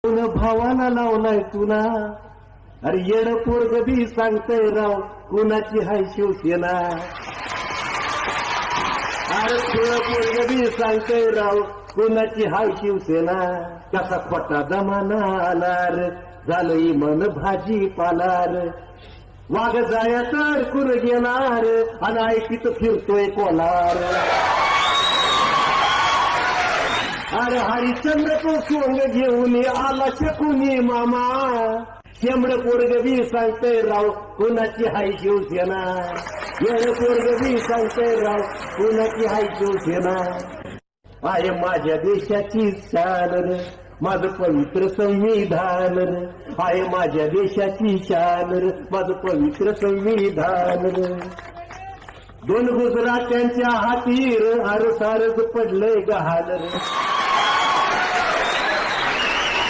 भावाला लावलाय तुला. अरे येड पोरग बी सांगतय राव कुणाची हाय शिवसेना. अरे खेळ पोरग बी सांगतय राव कुणाची हाय शिवसेना. कसा खोटा जमाना आलार झालंय मन भाजी पालार. वाघ जाया तर कुर घेणार आणि ऐकीत फिरतोय कोलार. अरे हरिश्चंद्र तो सोंग घेऊन आला शकुनी मामा. शेंबड पोरग बी सांगतय राव कुणाची हाय शिवसेना. येड पोरग बी सांगतय राव कुणाची हाय शिवसेना. आहे माझ्या देशाची शान रे माझं पवित्र संविधान रे. आहे माझ्या देशाची शान रे माझं पवित्र संविधान रे. दोन गुजरात्यांच्या हातीर अरे सारच पडलंय गहाल रे.